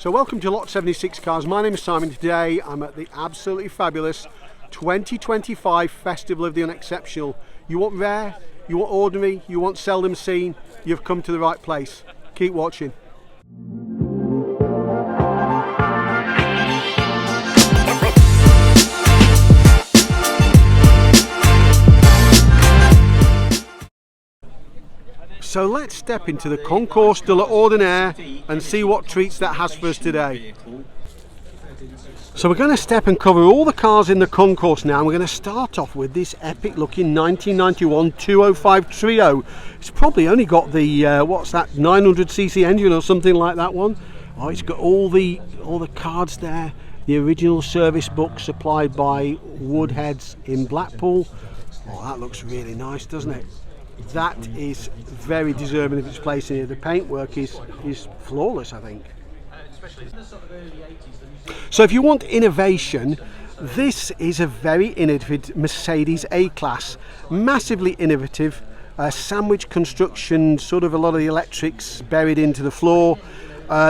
So welcome to Lot 76 Cars. My name is Simon. Today I'm at the absolutely fabulous 2025 Festival of the Unexceptional. You want rare, you want ordinary, you want seldom seen, you've come to the right place. Keep watching. So let's step into the Concours de l'Ordinaire and see what treats that has for us today. So we're going to step and cover all the cars in the Concours now. We're going to start off with this epic looking 1991 205 Trio. It's probably only got the, what's that, 900cc engine or something like that one. Oh, it's got all the cards there. The original service book supplied by Woodheads in Blackpool. Oh, that looks really nice, doesn't it? That is very deserving of its place in here. The paintwork is flawless, I think. So if you want innovation, this is a very innovative Mercedes A-Class. Massively innovative, sandwich construction, sort of a lot of the electrics buried into the floor.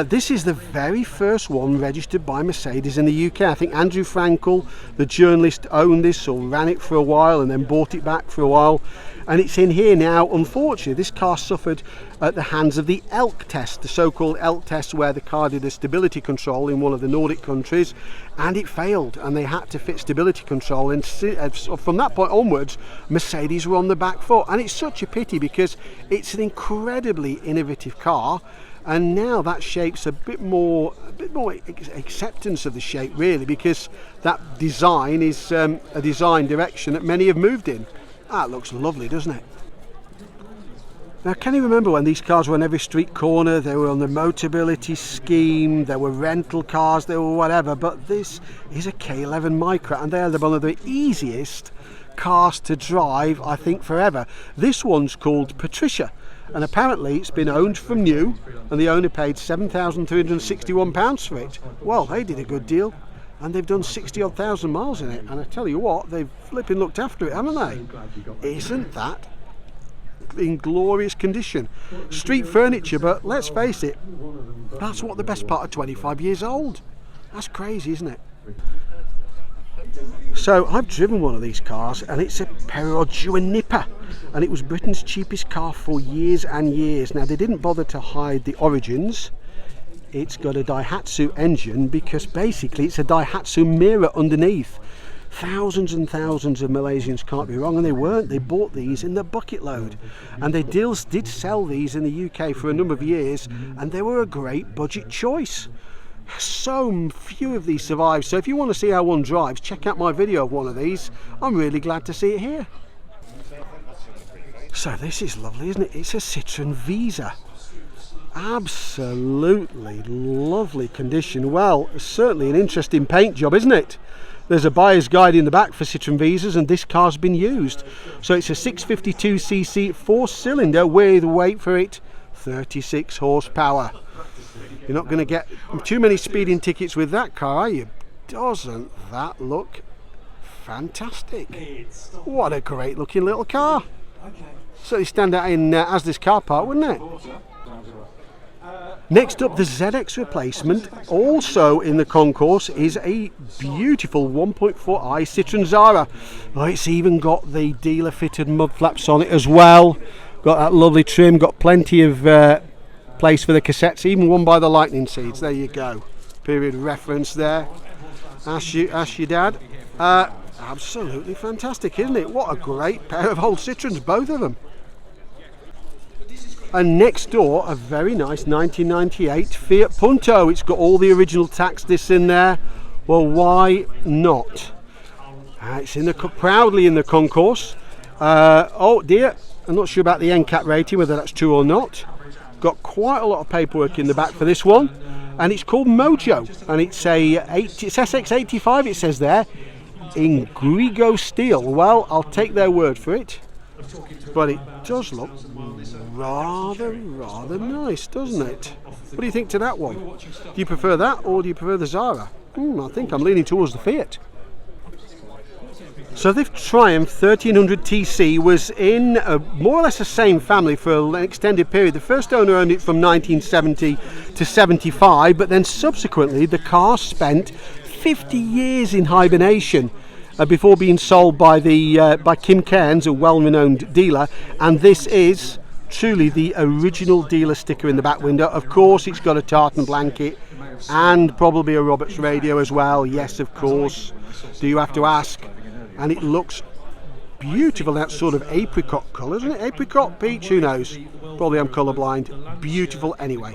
This is the very first one registered by Mercedes in the UK. I think Andrew Frankel, the journalist, owned this or ran it for a while and then bought it back for a while. And it's in here now. Unfortunately, this car suffered at the hands of the ELK test, the so-called ELK test, where the car did a stability control in one of the Nordic countries, and it failed, and they had to fit stability control. And from that point onwards, Mercedes were on the back foot, and it's such a pity because it's an incredibly innovative car. And now that shape's a bit more acceptance of the shape, really, because that design is a design direction that many have moved in. That looks lovely, doesn't it? Now, can you remember when these cars were on every street corner? They were on the Motability scheme, there were rental cars, there were whatever, but this is a K11 Micra, and they are one of the easiest cars to drive, I think, forever. This one's called Patricia, and apparently it's been owned from new, and the owner paid £7,361 for it. Well, they did a good deal. And they've done 60-odd thousand miles in it, and I tell you what, they've flipping looked after it, haven't they? Isn't that in glorious condition? Street furniture, but let's face it, that's what the best part of 25 years old. That's crazy, isn't it? So I've driven one of these cars, and it's a Perodua Nippa, and it was Britain's cheapest car for years and years. Now, they didn't bother to hide the origins. It's got a Daihatsu engine because basically it's a Daihatsu mirror underneath. Thousands and thousands of Malaysians, can't be wrong, and they weren't. They bought these in the bucket load, and they did sell these in the UK for a number of years, and they were a great budget choice. So few of these survive, so if you want to see how one drives, check out my video of one of these. I'm really glad to see it here. So this is lovely, isn't it? It's a Citroen Visa. Absolutely lovely condition. Well, certainly an interesting paint job, isn't it? There's a buyer's guide in the back for Citroen Visas, and this car's been used. So it's a 652cc 4-cylinder with, wait for it, 36 horsepower. You're not going to get too many speeding tickets with that car, are you? Doesn't that look fantastic? What a great looking little car. Certainly stand out in Asda's car park, wouldn't it? Next up, the ZX replacement, also in the Concours, is a beautiful 1.4i Citroen Xsara. Oh, it's even got the dealer fitted mud flaps on it as well. Got that lovely trim, got plenty of place for the cassettes, even one by the lightning seeds. There you go. Period reference there. Ask your dad. Absolutely fantastic, isn't it? What a great pair of old Citroens, both of them. And next door, a very nice 1998 Fiat Punto. It's got all the original tax discs in there. Well, why not? It's proudly in the Concours. Oh dear, I'm not sure about the NCAT rating, whether that's true or not. Got quite a lot of paperwork in the back for this one. And it's called Mojo. And it's it's SX85, it says there, in Grego steel. Well, I'll take their word for it. But it does look rather nice, doesn't it? What do you think to that one? Do you prefer that, or do you prefer the Xsara? I think I'm leaning towards the Fiat. So this Triumph 1300 TC was in more or less the same family for an extended period. The first owner owned it from 1970 to 75, but then subsequently the car spent 50 years in hibernation before being sold by Kim Cairns, a well-renowned dealer, and this is truly the original dealer sticker in the back window. Of course, it's got a tartan blanket and probably a Roberts radio as well. Yes, of course. Do you have to ask? And it looks beautiful, that sort of apricot colour, isn't it? Apricot, peach, who knows? Probably I'm colourblind. Beautiful anyway.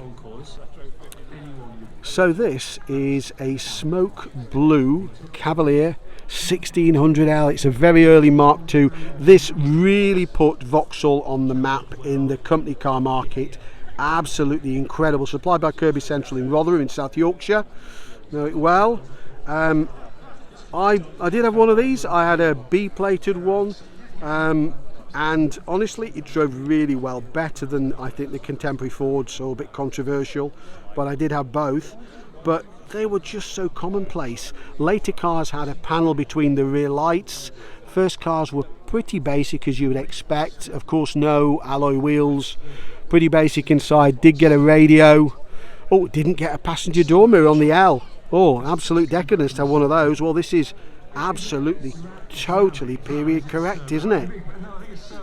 So this is a smoke blue Cavalier 1600L. It's a very early Mark II. This really put Vauxhall on the map in the company car market. Absolutely incredible. Supplied by Kirby Central in Rotherham in South Yorkshire. Know it well. I did have one of these. I had a B-plated one, and honestly it drove really well, better than I think the contemporary Ford, so a bit controversial, but I did have both. But they were just so commonplace. Later cars had a panel between the rear lights. First cars were pretty basic, as you would expect. Of course, no alloy wheels, pretty basic inside. Did get a radio. Oh, didn't get a passenger door mirror on the L. Oh, absolute decadence to have one of those. Well, this is absolutely, totally period correct, isn't it?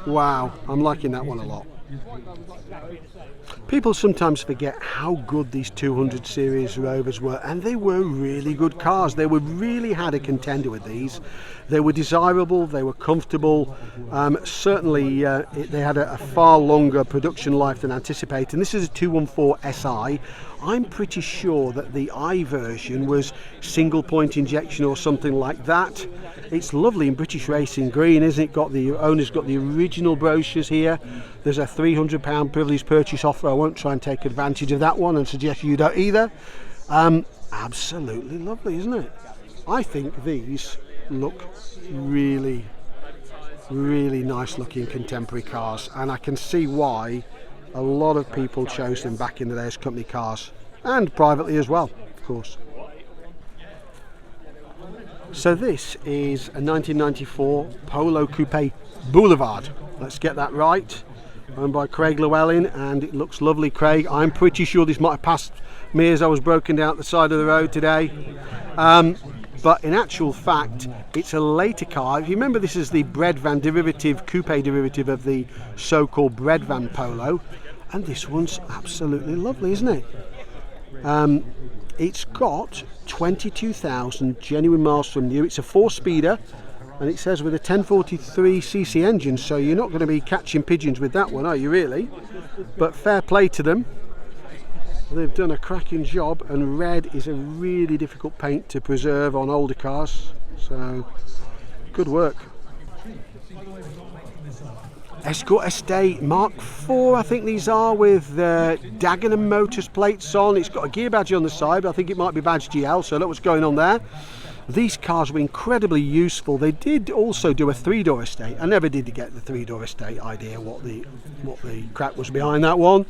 Wow, I'm liking that one a lot. People sometimes forget how good these 200 series Rovers were, and they were really good cars. They really had a contender with these. They were desirable, they were comfortable. Certainly they had a far longer production life than anticipated. And this is a 214 SI. I'm pretty sure that the I version was single point injection or something like that. It's lovely in British Racing Green, isn't it? The owner's got the original brochures here. There's a £300 privilege purchase offer. I won't try and take advantage of that one and suggest you don't either. Absolutely lovely, isn't it? I think these look really, really nice looking contemporary cars, and I can see why a lot of people chose them back in the day as company cars, and privately as well, of course. So this is a 1994 Polo Coupe Boulevard. Let's get that right. Owned by Craig Llewellyn, and it looks lovely, Craig. I'm pretty sure this might have passed me as I was broken down at the side of the road today. But in actual fact, it's a later car. If you remember, this is the bread van derivative, coupe derivative of the so-called bread van Polo. And this one's absolutely lovely, isn't it? It's got 22,000 genuine miles from new. It's a 4-speeder, and it says with a 1043cc engine, so you're not going to be catching pigeons with that one, are you really? But fair play to them. They've done a cracking job, and red is a really difficult paint to preserve on older cars, so good work. Escort Estate Mark IV, I think these are, with Dagenham Motors plates on. It's got a gear badge on the side, but I think it might be badge GL, so look what's going on there. These cars were incredibly useful. They did also do a 3-door estate. I never did get the 3-door estate idea, what the crap was behind that one.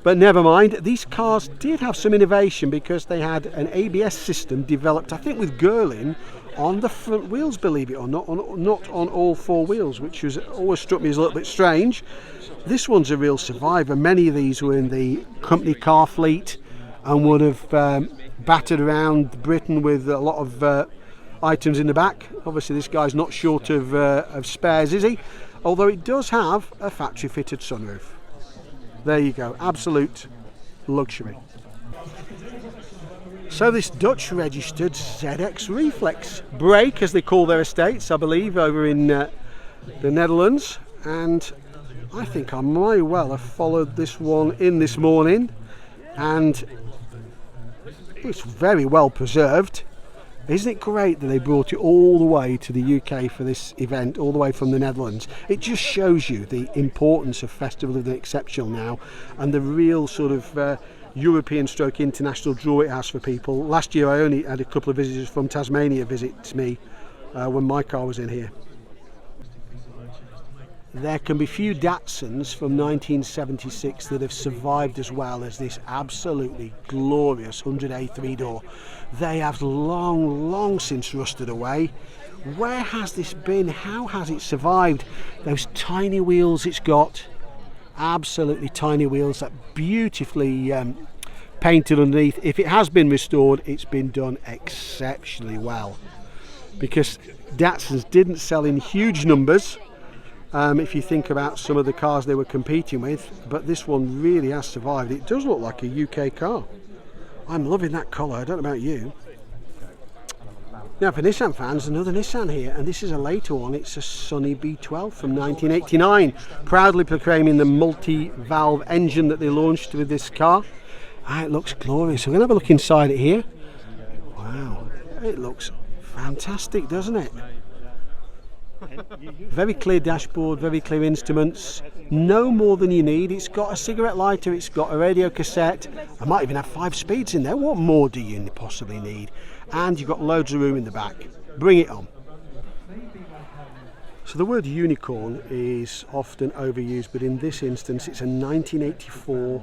But never mind, these cars did have some innovation because they had an ABS system developed, I think with Girling, on the front wheels, believe it or not, not on all 4 wheels, which was always struck me as a little bit strange. This one's a real survivor. Many of these were in the company car fleet and would have battered around Britain with a lot of items in the back. Obviously this guy's not short of spares, is he? Although it does have a factory fitted sunroof. There you go, absolute luxury. So this Dutch registered ZX Reflex brake, as they call their estates, I believe, over in the Netherlands, and I think I might well have followed this one in this morning, and it's very well preserved. Isn't it great that they brought it all the way to the UK for this event, all the way from the Netherlands? It just shows you the importance of Festival of the Exceptional now, and the real sort of European stroke international draw it has for people. Last year I only had a couple of visitors from Tasmania visit me when my car was in here. there can be few Datsuns from 1976 that have survived as well as this absolutely glorious 100A 3-door. They have long since rusted away. Where has this been? How has it survived? Those tiny wheels it's got, absolutely tiny wheels that beautifully painted underneath. If it has been restored, it's been done exceptionally well, because Datsuns didn't sell in huge numbers if you think about some of the cars they were competing with, but this one really has survived. It does look like a UK car. I'm loving that colour, I don't know about you. Now for Nissan fans, another Nissan here, and this is a later one. It's a Sunny B12 from 1989, proudly proclaiming the multi-valve engine that they launched with this car. It looks glorious. We're going to have a look inside it here. Wow, it looks fantastic, doesn't it? Very clear dashboard, very clear instruments, no more than you need. It's got a cigarette lighter, it's got a radio cassette. I might even have 5 speeds in there. What more do you possibly need? And you've got loads of room in the back. Bring it on. So the word unicorn is often overused, but in this instance it's a 1984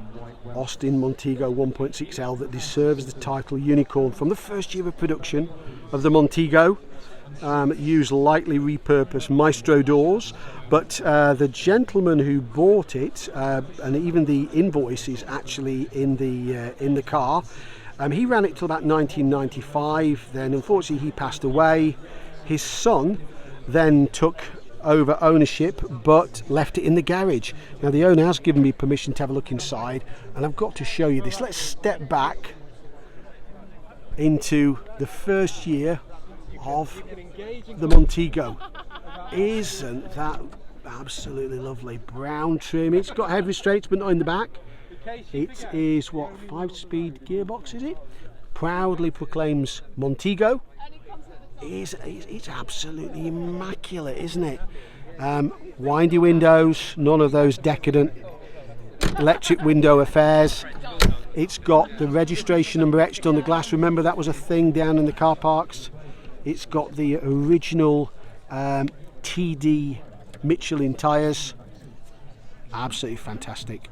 Austin Montego 1.6L that deserves the title unicorn. From the first year of production of the Montego, used lightly repurposed Maestro doors, but the gentleman who bought it, and even the invoice is actually in the car, he ran it till about 1995. Then unfortunately he passed away. His son then took over ownership but left it in the garage. Now the owner has given me permission to have a look inside, and I've got to show you this. Let's step back into the first year of the Montego. Isn't that absolutely lovely? Brown trim. It's got head restraints but not in the back. It is what, 5-speed gearbox, is it? Proudly proclaims Montego. It's absolutely immaculate, isn't it? Windy windows, none of those decadent electric window affairs. It's got the registration number etched on the glass. Remember, that was a thing down in the car parks. It's got the original TD Michelin tyres. Absolutely fantastic.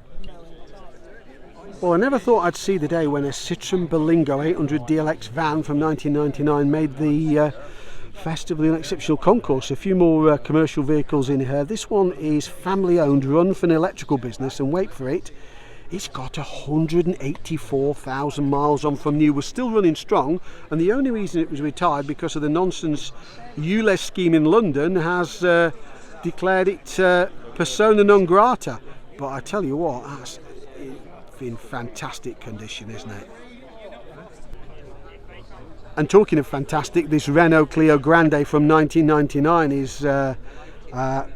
Well, I never thought I'd see the day when a Citroen Berlingo 800 DLX van from 1999 made the Festival of the Unexceptional Concours. A few more commercial vehicles in here. This one is family owned, run for an electrical business, and wait for it, it's got 184,000 miles on from new. We're still running strong, and the only reason it was retired because of the nonsense Ulysse scheme in London has declared it persona non grata. But I tell you what, that's in fantastic condition, isn't it? And talking of fantastic, this Renault Clio Grande from 1999 is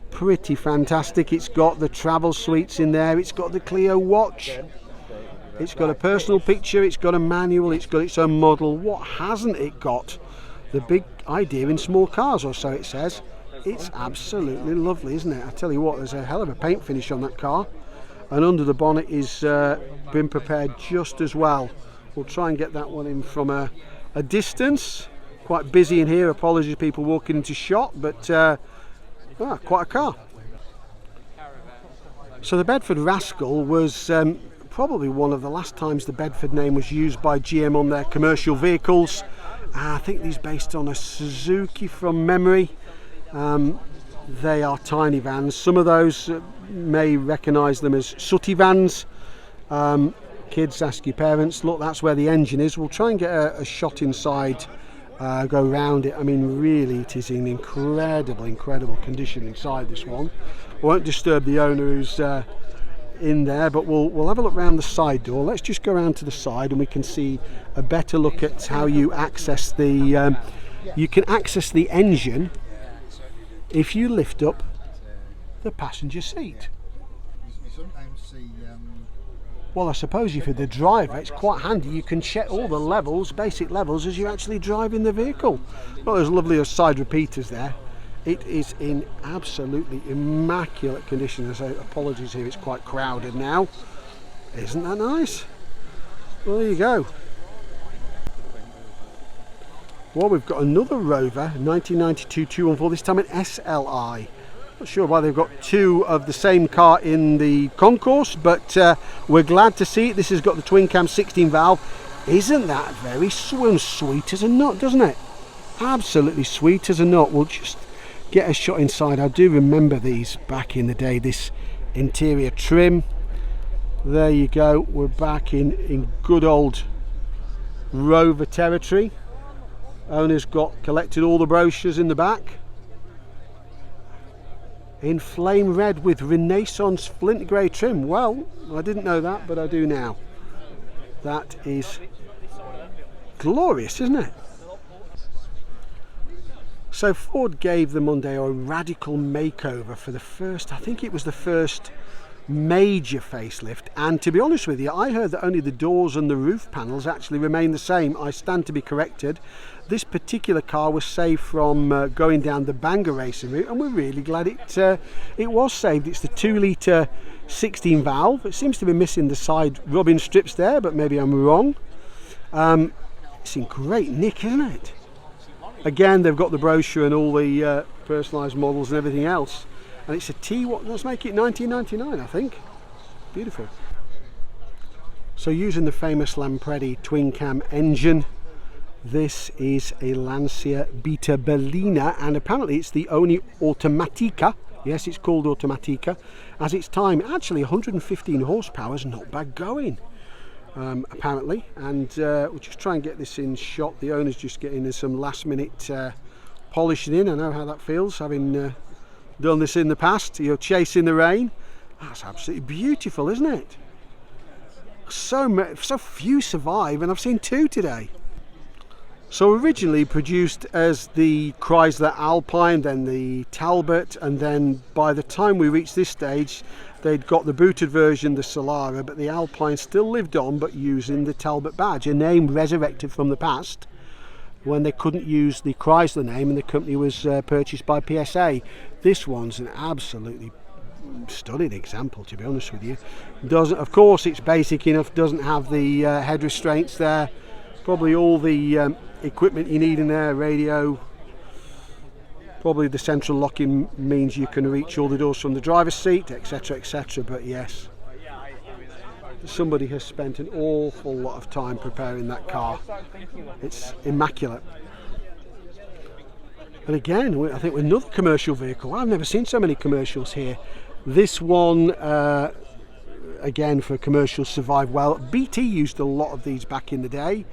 pretty fantastic. It's got the travel suites in there, it's got the Clio watch, it's got a personal picture, it's got a manual, it's got its own model. What hasn't it got? The big idea in small cars, or so it says. It's absolutely lovely, isn't it? I tell you what, there's a hell of a paint finish on that car, and under the bonnet is been prepared just as well. We'll try and get that one in from a distance. Quite busy in here, apologies people walking into shot, but quite a car. So the Bedford Rascal was probably one of the last times the Bedford name was used by GM on their commercial vehicles. I think these based on a Suzuki from memory. They are tiny vans. Some of those may recognise them as sooty vans. Kids, ask your parents, look, that's where the engine is. We'll try and get a shot inside, go round it. I mean, really, it is in incredible condition inside this one. I won't disturb the owner who's in there, but we'll have a look round the side door. Let's just go around to the side and we can see a better look at how you access the you can access the engine if you lift up the passenger seat. Well, I suppose if you're the driver, it's quite handy. You can check all the levels, basic levels, as you're actually driving the vehicle. Well, there's lovely side repeaters there. It is in absolutely immaculate condition. So apologies here, it's quite crowded now. Isn't that nice? Well, there you go. Well, we've got another Rover, 1992 214, this time an SLI. Not sure why they've got two of the same car in the Concours, but we're glad to see it. This has got the twin cam 16 valve. Isn't that very sweet as a nut, doesn't it? Absolutely sweet as a nut. We'll just get a shot inside. I do remember these back in the day, this interior trim. There you go, we're back in good old Rover territory. Owner's collected all the brochures in the back. In flame red with Renaissance flint grey trim. Well, I didn't know that, but I do now. That is glorious, isn't it? So Ford gave the Mondeo a radical makeover for the first, I think it was the first major facelift, and to be honest with you, I heard that only the doors and the roof panels actually remain the same. I stand to be corrected. This particular car was saved from going down the banger racing route, and we're really glad it was saved. It's the 2 litre 16 valve. It seems to be missing the side rubbing strips there, but maybe I'm wrong. It's in great nick, isn't it? Again, they've got the brochure and all the personalised models and everything else. And it's a T, let's make it 1999, I think. Beautiful. So using the famous Lampredi twin cam engine, this is a Lancia Beta Berlina, and apparently it's the only Automatica. Yes, it's called Automatica. As its time, actually 115 horsepower is not bad going, apparently. And we'll just try and get this in shot. The owner's just getting some last minute polishing in. I know how that feels, having done this in the past. You're chasing the rain. That's absolutely beautiful, isn't it? So few survive, and I've seen two today. So originally produced as the Chrysler Alpine, then the Talbot, and then by the time we reached this stage they'd got the booted version, the Solara, but the Alpine still lived on, but using the Talbot badge, a name resurrected from the past when they couldn't use the Chrysler name and the company was purchased by PSA. This one's an absolutely stunning example, to be honest with you. Doesn't, of course, it's basic enough, doesn't have the head restraints there, probably all the equipment you need in there, radio, probably the central locking means you can reach all the doors from the driver's seat, etc, etc. But yes, somebody has spent an awful lot of time preparing that car. It's immaculate. And again, I think another commercial vehicle. I've never seen so many commercials here. This one, again, for commercials, survived well. BT used a lot of these back in the day.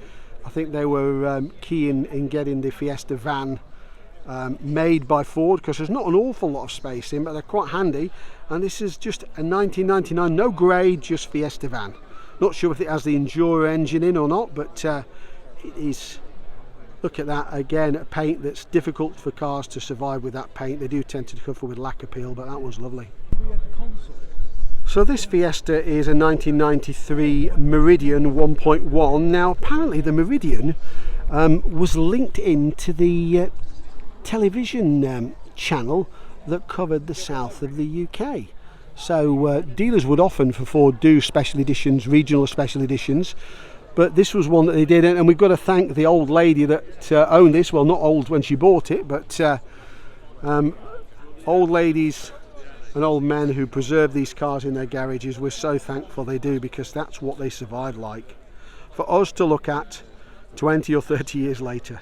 I think they were key in getting the Fiesta van made by Ford, because there's not an awful lot of space in, but they're quite handy. And this is just a 1999, no grade, just Fiesta van. Not sure if it has the Enduro engine in or not, but it is. Look at that, again, a paint that's difficult for cars to survive with that paint. They do tend to suffer with lack appeal, but that one's lovely. So this Fiesta is a 1993 Meridian 1.1. Now apparently the Meridian was linked into the television channel that covered the south of the UK. So dealers would often for Ford do special editions, regional special editions, but this was one that they did, and we've got to thank the old lady that owned this. Well, not old when she bought it, but old ladies and old men who preserve these cars in their garages. We're so thankful they do, because that's what they survived like for us to look at 20 or 30 years later.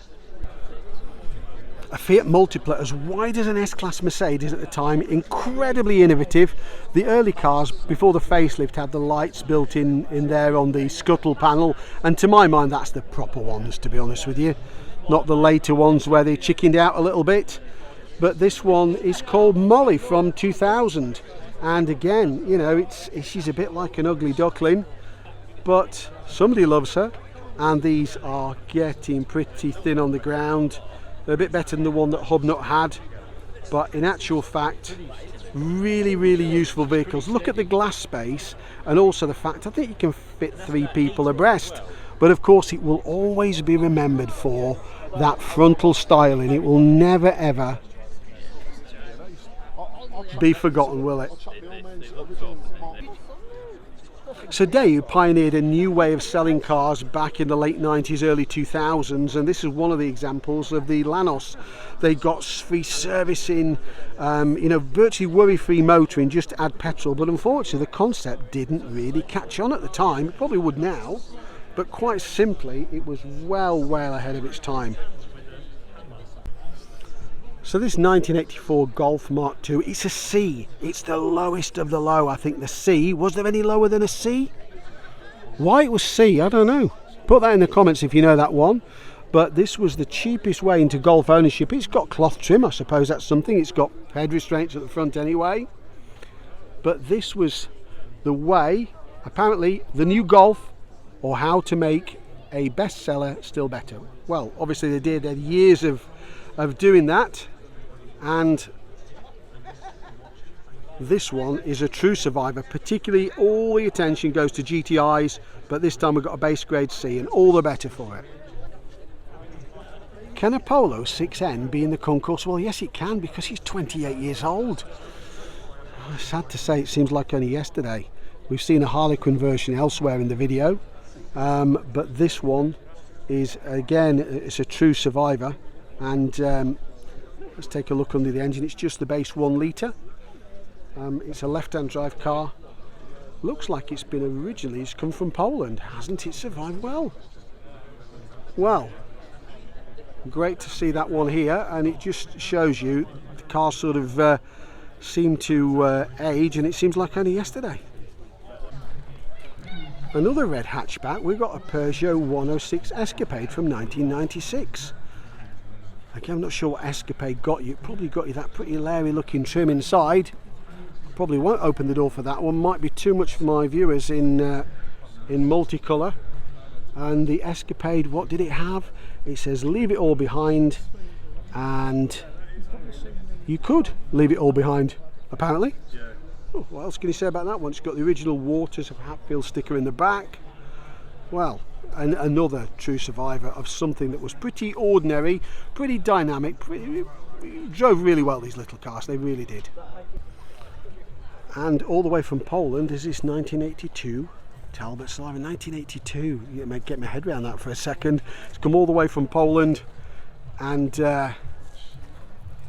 A Fiat Multipla as wide as an S-Class Mercedes at the time, incredibly innovative. The early cars before the facelift had the lights built in there on the scuttle panel, and to my mind that's the proper ones, to be honest with you, not the later ones where they chickened out a little bit. But this one is called Molly from 2000, and again, you know, she's a bit like an ugly duckling, but somebody loves her, and these are getting pretty thin on the ground. They're a bit better than the one that Hubnut had, but in actual fact, really, really useful vehicles. Look at the glass space, and also the fact I think you can fit 3 people abreast. But of course, it will always be remembered for that frontal styling. It will never ever be forgotten, will it? So Daewoo pioneered a new way of selling cars back in the late 90s, early 2000s, and this is one of the examples of the Lanos. They got free servicing, virtually worry-free motoring, just to add petrol, but unfortunately the concept didn't really catch on at the time. It probably would now, but quite simply it was well ahead of its time. So this 1984 Golf Mark II, it's a C. It's the lowest of the low. I think the C, was there any lower than a C? Why it was C, I don't know. Put that in the comments if you know that one. But this was the cheapest way into Golf ownership. It's got cloth trim, I suppose that's something. It's got head restraints at the front anyway. But this was the way, apparently, the new Golf, or how to make a bestseller still better. Well, obviously they did. They had years of doing that. And this one is a true survivor. Particularly all the attention goes to GTIs, but this time we've got a base grade C, and all the better for it. Can a Polo 6N be in the Concours? Well, yes it can, because he's 28 years old. Sad to say, it seems like only yesterday. We've seen a Harlequin version elsewhere in the video, but this one is, again, it's a true survivor. And let's take a look under the engine. It's just the base 1 litre. It's a left-hand drive car. Looks like it's come from Poland. Hasn't it survived well? Well, great to see that one here, and it just shows you the car sort of seemed to age, and it seems like only yesterday. Another red hatchback, we've got a Peugeot 106 Escapade from 1996. Again, I'm not sure what Escapade got you. It probably got you that pretty leery looking trim inside. Probably won't open the door for that one. Might be too much for my viewers in multicolour. And the Escapade, what did it have? It says leave it all behind, and you could leave it all behind, apparently. Oh, what else can you say about that one? It's got the original Waters of Hatfield sticker in the back. Well, and another true survivor of something that was pretty ordinary, pretty dynamic, drove really well, these little cars, they really did. And all the way from Poland is this 1982 Talbot Solara. 1982, get my head around that for a second. It's come all the way from Poland, and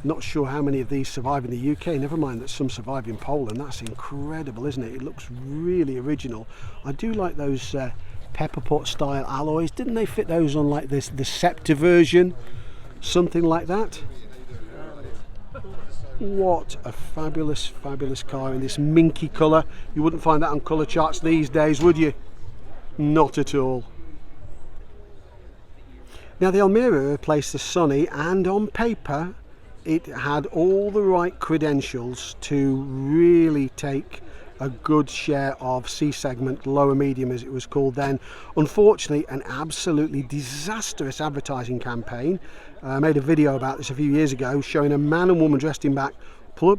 not sure how many of these survive in the UK, never mind that some survive in Poland. That's incredible, isn't it? It looks really original. I do like those pepper pot style alloys. Didn't they fit those on like this, the Scepter version, something like that? What a fabulous car in this minky colour. You wouldn't find that on colour charts these days, would you? Not at all. Now the Almera replaced the Sunny, and on paper it had all the right credentials to really take a good share of C segment, lower medium as it was called then. Unfortunately, an absolutely disastrous advertising campaign. I made a video about this a few years ago, showing a man and woman dressed in black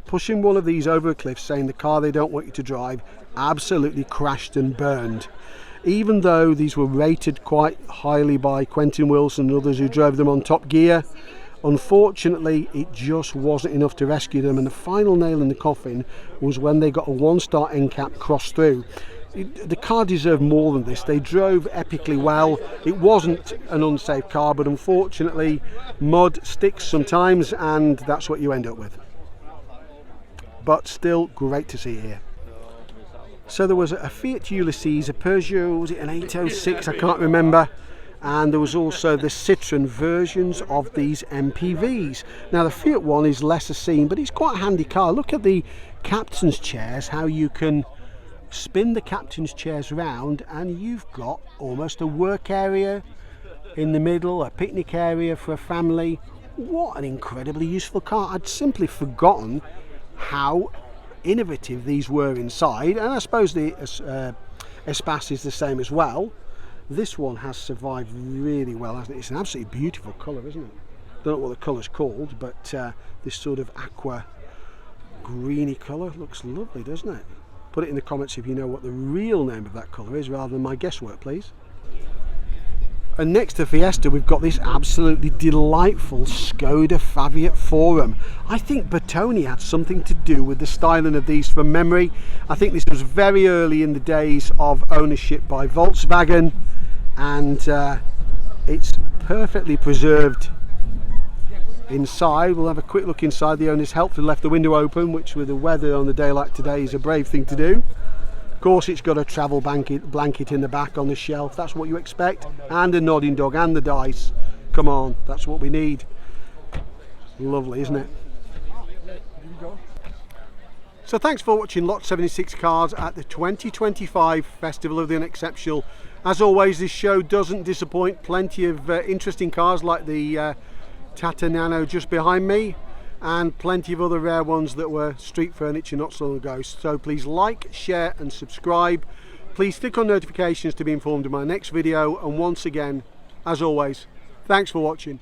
pushing one of these over a cliff, saying the car they don't want you to drive absolutely crashed and burned. Even though these were rated quite highly by Quentin Wilson and others who drove them on Top Gear, unfortunately it just wasn't enough to rescue them, and the final nail in the coffin was when they got a 1-star NCAP cross through. The car deserved more than this. They drove epically well. It wasn't an unsafe car, but unfortunately mud sticks sometimes, and that's what you end up with. But still great to see here. So there was a Fiat Ulysse, a Peugeot, was it an 806, I can't remember, and there was also the Citroen versions of these MPVs. Now the Fiat one is lesser seen, but it's quite a handy car. Look at the captain's chairs, how you can spin the captain's chairs round, and you've got almost a work area in the middle, a picnic area for a family. What an incredibly useful car. I'd simply forgotten how innovative these were inside, and I suppose the Espace is the same as well. This one has survived really well, hasn't it? It's an absolutely beautiful colour, isn't it? Don't know what the colour's called, but this sort of aqua greeny colour looks lovely, doesn't it? Put it in the comments if you know what the real name of that colour is, rather than my guesswork, please. And next to Fiesta, we've got this absolutely delightful Skoda Fiat Forum. I think Bertoni had something to do with the styling of these from memory. I think this was very early in the days of ownership by Volkswagen, and it's perfectly preserved inside. We'll have a quick look inside. The owners helpfully left the window open, which with the weather on a day like today is a brave thing to do. Of course, it's got a travel blanket in the back on the shelf. That's what you expect. And a nodding dog and the dice. Come on, that's what we need. Lovely, isn't it? So thanks for watching Lot 76 Cars at the 2025 Festival of the Unexceptional. As always, this show doesn't disappoint. Plenty of interesting cars like the Tata Nano just behind me, and plenty of other rare ones that were street furniture not so long ago. So please like, share and subscribe. Please click on notifications to be informed of my next video, and once again, as always, thanks for watching.